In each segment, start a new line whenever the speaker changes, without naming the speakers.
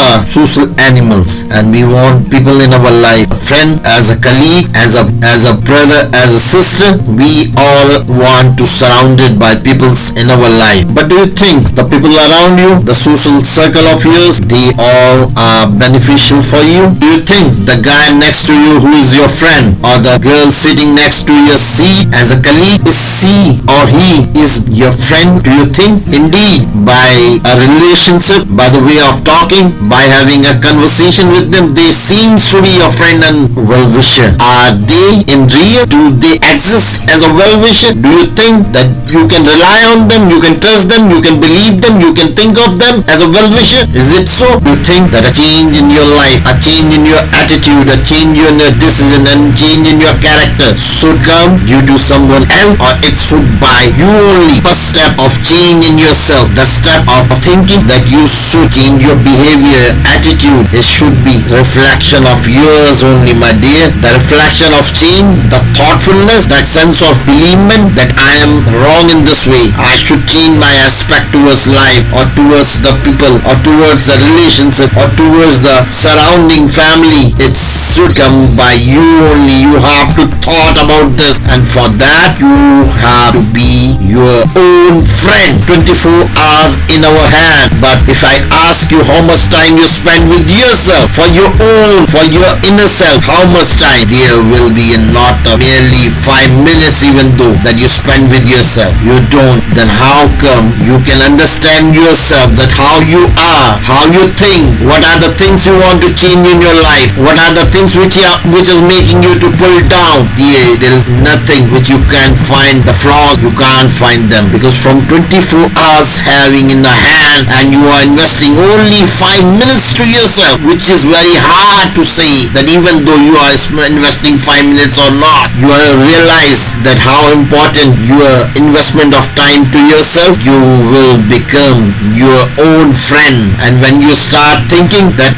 are social animals, and we want people in our life, a friend, as a colleague, as a brother, as a sister. We all want to surrounded by people in our life. But do you think the people around you, the social circle of yours, they all are beneficial for you? Do you think the guy next to you who is your friend, or the girl sitting next to your seat as a colleague, is she or he is your friend? Do you think? Indeed, by a relationship, by the way of talking, by having a conversation with them, they seems to be your friend and well-wisher. Are they in real? Do they exist as a well-wisher? Do you think that you can rely on them, you can trust them, you can believe them, you can think of them as a well-wisher? Is it so? Do you think that a change in your life, a change in your attitude, a change in your decision, and change in your character should come due to someone else, or it should by you only? First step of change in yourself, the step of thinking that you should change your behavior, attitude, it should be reflection of yours only, my dear. The reflection of change, the thoughtfulness, that sense of believement that I am wrong in this way, I should change my aspect towards life, or towards the people, or towards the relationship, or towards the surrounding family. It should come by you only. You have to thought about this, and for that you have to be your own friend. 24 hours in our hand, but if I ask you how much time you spend with yourself, for your own, for your inner self, how much time? There will be not merely 5 minutes even though that you spend with yourself. You don't. Then how come you can understand yourself, that how you are, how you think, what are the things you want to change in your life, what are the things which is making you to pull down? There is nothing which you can't find the flaws, you can't find them, because from 24 hours having in the hand, and you are investing only 5 minutes to yourself, which is very hard to say that even though you are investing 5 minutes or not, you realize that how important your investment of time to yourself. You will become your own friend, and when you start thinking that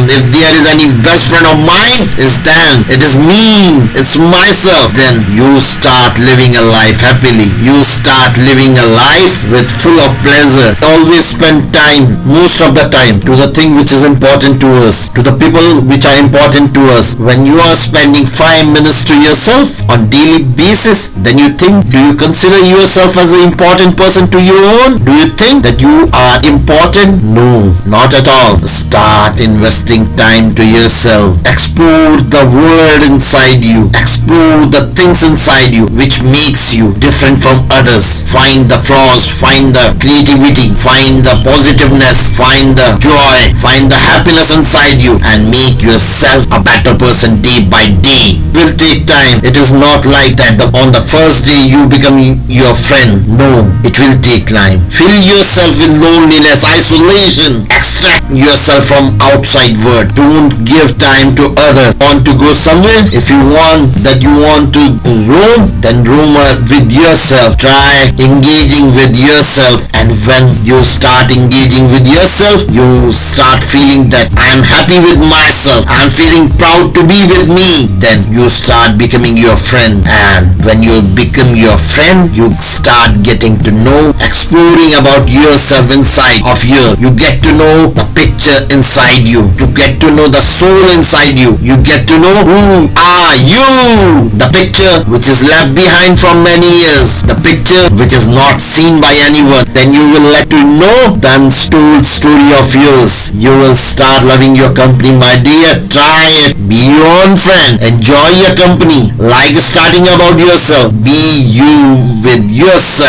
if there is any best friend of mine, it is me, it's myself, then you start living a life happily. You start living a life with full of pleasure. Always spend time, most of the time, to the thing which is important to us, to the people which are important to us. When you are spending 5 minutes to yourself on daily basis, then do you consider yourself as an important person to your own? Do you think that you are important? No, not at all. Start investing time to yourself. Explore the world inside you. Explore the things inside you which makes you different from others. Find the flaws, find the creativity, find the positiveness, find the joy, find the happiness inside you, and make yourself a better person day by day. It will take time. It is not like that on the first day you become your friend. No, it will take time. Fill yourself with loneliness, isolation. Extract yourself from outside world. Don't give time to others. Want to go somewhere? If you want to roam, then roam with yourself. Try engaging with yourself, and when you start engaging with yourself, you start feeling that I am happy with myself, I am feeling proud to be with me, then you start becoming your friend. And when you become your friend, you start getting to know, exploring about yourself inside of you. You get to know the picture inside you, to get to know the soul inside you. You get to know who are you, the picture which is left behind from many years, the picture which is not seen by anyone. Then you will let to know the untold story of yours. You will start loving your company, my dear. Try it. Be your own friend. Enjoy your company. Like starting about yourself. Be you with yourself.